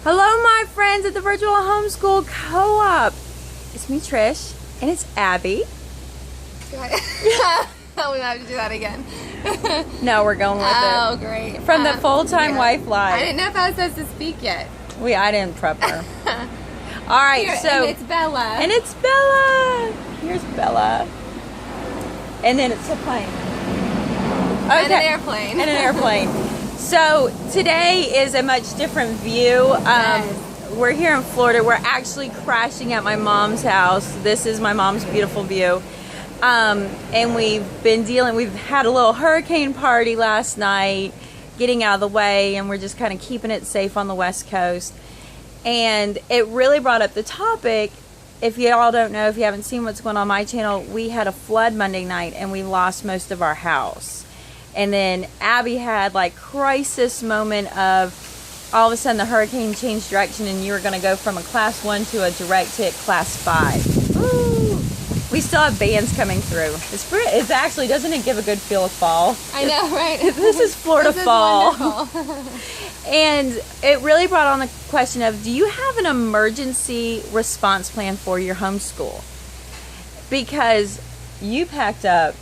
Hello, my friends at the Virtual Homeschool Co-op. It's me, Trish, and it's Abby. We have to do that again. No, we're going with it. Oh, great. From the FullTimeWifeLife. I didn't know if I was supposed to speak yet. I didn't prep her. All right, Here, so... and it's Bella. And it's Bella. Here's Bella. And then it's a plane. Okay. And an airplane. And an airplane. So today is a much different view. Yes. We're here in Florida. We're actually crashing at my mom's house. This is my mom's beautiful view. And we've had a little hurricane party last night, getting out of the way, and we're just kind of keeping it safe on the West Coast. And it really brought up the topic. If you all don't know, if you haven't seen what's going on my channel, we had a flood Monday night and we lost most of our house. And then Abby had like crisis moment of all of a sudden the hurricane changed direction and you were going to go from a class 1 to a direct hit class 5. Woo! We still have bands coming through. It's actually, doesn't it give a good feel of fall? I know, right? This is Florida this fall. Is wonderful. And it really brought on the question of, do you have an emergency response plan for your homeschool? Because you packed up.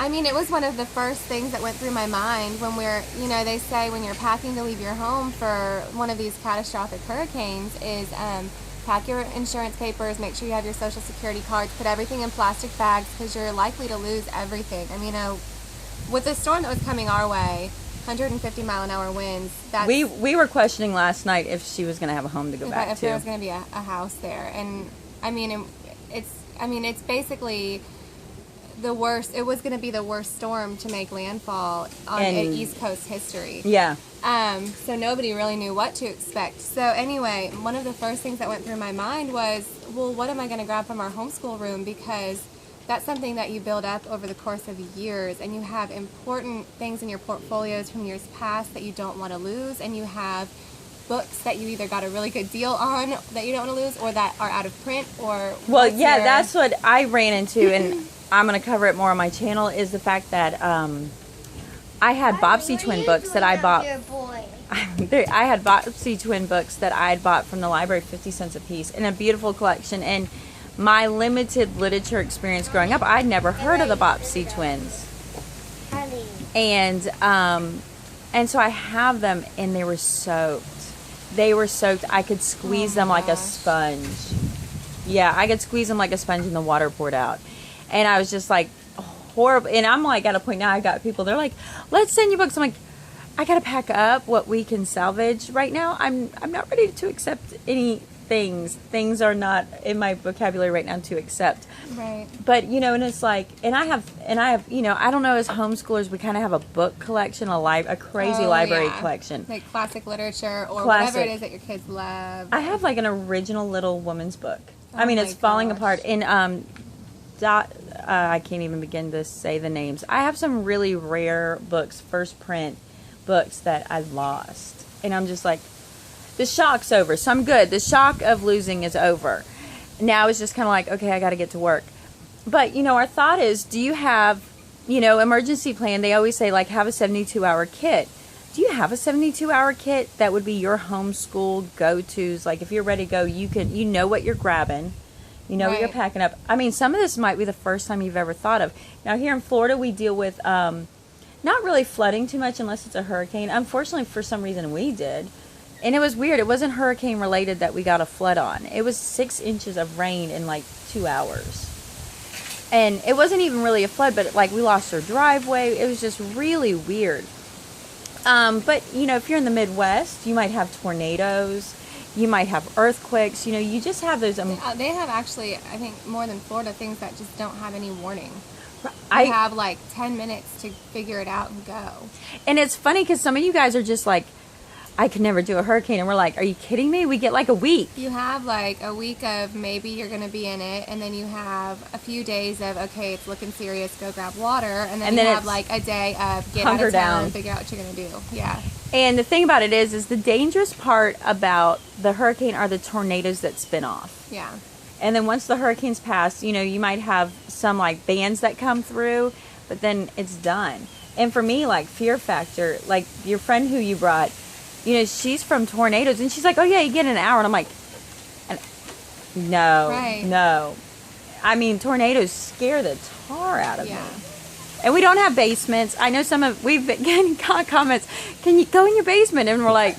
I mean, it was one of the first things that went through my mind when they say when you're packing to leave your home for one of these catastrophic hurricanes is pack your insurance papers, make sure you have your social security cards, put everything in plastic bags because you're likely to lose everything. I mean, with the storm that was coming our way, 150 mile an hour winds. We were questioning last night if she was going to have a home to go back to. If there was going to be a house there. And I mean, it's basically the worst. It was going to be the worst storm to make landfall in East Coast history. Yeah. So nobody really knew what to expect. So anyway, one of the first things that went through my mind was, well, what am I going to grab from our homeschool room? Because that's something that you build up over the course of years, and you have important things in your portfolios from years past that you don't want to lose, and you have books that you either got a really good deal on that you don't want to lose, or that are out of print, or... Well, yeah, that's what I ran into, and I'm going to cover it more on my channel, is the fact that I had Bobbsey twin books that I bought. I had Bobbsey twin books that I had bought from the library, 50 cents a piece, in a beautiful collection. And my limited literature experience growing up, I'd never heard of the Bobbsey twins. And so I have them, and they were soaked. They were soaked. I could squeeze them like a sponge. Yeah, I could squeeze them like a sponge, and the water poured out. And I was just like, horrible. And I'm like at a point now, I got people, they're like, let's send you books. I'm like, I gotta pack up what we can salvage right now. I'm not ready to accept any things are not in my vocabulary right now to accept. Right. But and it's like, and I have I don't know, as homeschoolers we kind of have a book collection, a crazy library collection, like classic literature or whatever it is that your kids love. I have like an original Little Woman's book. I mean, it's falling apart. And I can't even begin to say the names. I have some really rare books, first print books that I lost. And I'm just like, the shock's over. So I'm good. The shock of losing is over. Now it's just kind of like, okay, I got to get to work. But, our thought is, do you have, emergency plan? They always say, like, have a 72-hour kit. Do you have a 72-hour kit that would be your homeschool go-tos? Like, if you're ready to go, you know what you're grabbing. You know what you're packing up. I mean, some of this might be the first time you've ever thought of. Now, here in Florida, we deal with not really flooding too much unless it's a hurricane. Unfortunately, for some reason, we did. And it was weird. It wasn't hurricane related that we got a flood on. It was 6 inches of rain in like 2 hours. And it wasn't even really a flood, but like we lost our driveway. It was just really weird. But, if you're in the Midwest, you might have tornadoes. You might have earthquakes. You just have those. They have actually, I think, more than Florida, things that just don't have any warning. I have like 10 minutes to figure it out and go. And it's funny because some of you guys are just like, I could never do a hurricane. And we're like, are you kidding me? We get like a week. You have like a week of maybe you're going to be in it. And then you have a few days of, okay, it's looking serious, go grab water. And then you have like a day of get out of town and figure out what you're going to do. Yeah. And the thing about it is the dangerous part about the hurricane are the tornadoes that spin off. Yeah. And then once the hurricane's passed, you might have some like bands that come through, but then it's done. And for me, like fear factor, like your friend who you brought, she's from tornadoes, and she's like, oh yeah, you get an hour, and I'm like, no, Right. no. I mean, tornadoes scare the tar out of Yeah. me. And we don't have basements. I know we've been getting comments, can you go in your basement? And we're like,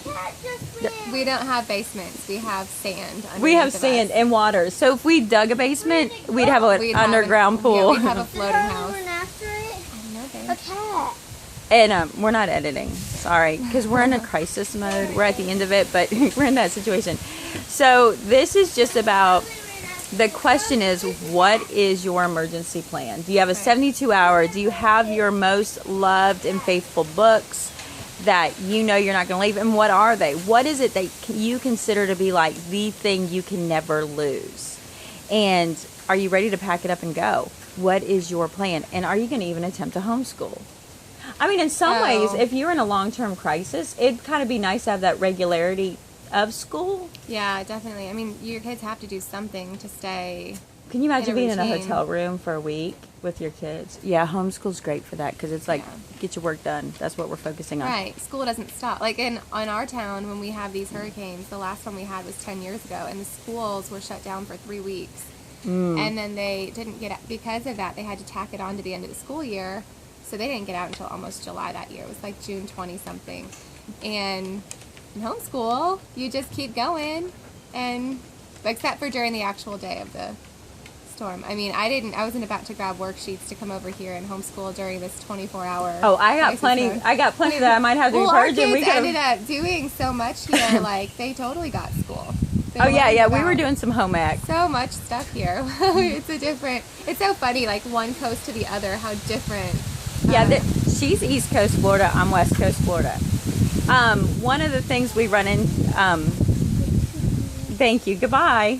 We don't have basements. We have sand. we have underneath of sand us. and water. So if we dug a basement, we'd have an We'd have underground pool. Yeah, we'd have a floating house. After it? I know, babe. A cat. And we're not editing. Sorry. Because we're in a crisis mode. We're at the end of it, but we're in that situation. So this is just about, the question is, what is your emergency plan? Do you have a 72-hour? Do you have your most loved and faithful books that you're not going to leave? And what are they? What is it that you consider to be like the thing you can never lose? And are you ready to pack it up and go? What is your plan? And are you going to even attempt to homeschool? I mean, in some ways, if you're in a long-term crisis, it'd kind of be nice to have that regularity of school. Yeah, definitely. I mean, your kids have to do something to stay. Can you imagine being in a routine. hotel room for a week with your kids? Yeah, homeschool's great for that because it's like, get your work done. That's what we're focusing on. Right. School doesn't stop. Like in our town, when we have these hurricanes, the last one we had was 10 years ago, and the schools were shut down for 3 weeks. And then they didn't get, because of that, they had to tack it on to the end of the school year. So they didn't get out until almost July that year. It was like June 20-something. And in homeschool, you just keep going, and except for during the actual day of the storm. I mean, I wasn't about to grab worksheets to come over here and homeschool during this 24-hour. Oh, I got crisis plenty. mode. I got plenty that I might have to Well, our purge, and we kids could. ended up doing so much here. Like they totally got school. They Oh yeah, learned yeah. We about were doing some home ec. so much stuff here. It's so funny, like one coast to the other, how different. Yeah, she's East Coast Florida. I'm West Coast Florida. One of the things we run in. Thank you. Goodbye.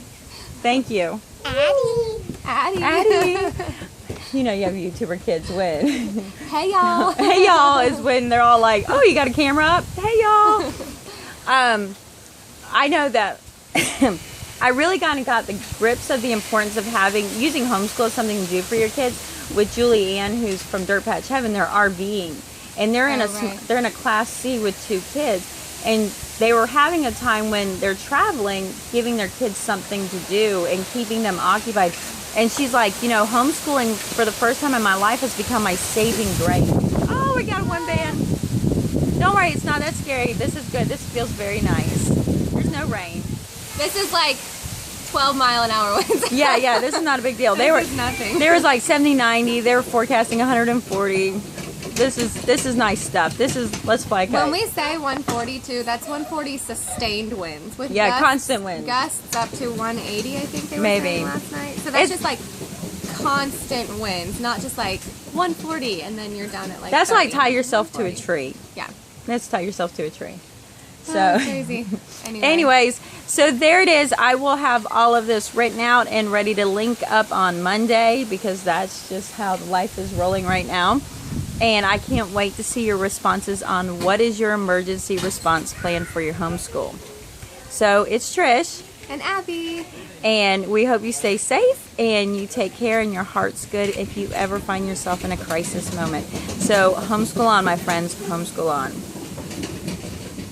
Thank you. Addie. You know you have YouTuber kids when. Hey y'all. Hey y'all is when they're all like, oh, you got a camera up? Hey y'all. I know that I really kind of got the grips of the importance of using homeschool as something to do for your kids. With Julie Ann, who's from Dirt Patch Heaven, they're RVing, and they're they're in a Class C with 2 kids, and they were having a time when they're traveling, giving their kids something to do and keeping them occupied. And she's like, homeschooling for the first time in my life has become my saving grace. Oh, we got one band. Don't worry, it's not that scary. This is good. This feels very nice. There's no rain. This is like 12-mile-an-hour winds. Yeah, this is not a big deal. This is nothing. There was like 70, 90. They were forecasting 140. This is nice stuff. Let's fly a kite. When we say 142, that's 140 sustained winds. With constant winds. Gusts up to 180, I think they were Maybe. saying last night. So that's just like constant winds, not just like 140 and then you're down at like That's 30. like tie yourself to a 140. tree. Yeah. Let's tie yourself to a tree. Oh, So, crazy. anyways, so there it is. I will have all of this written out and ready to link up on Monday because that's just how life is rolling right now. And I can't wait to see your responses on what is your emergency response plan for your homeschool. So it's Trish. And Abby. And we hope you stay safe and you take care and your heart's good if you ever find yourself in a crisis moment. So homeschool on, my friends. Homeschool on.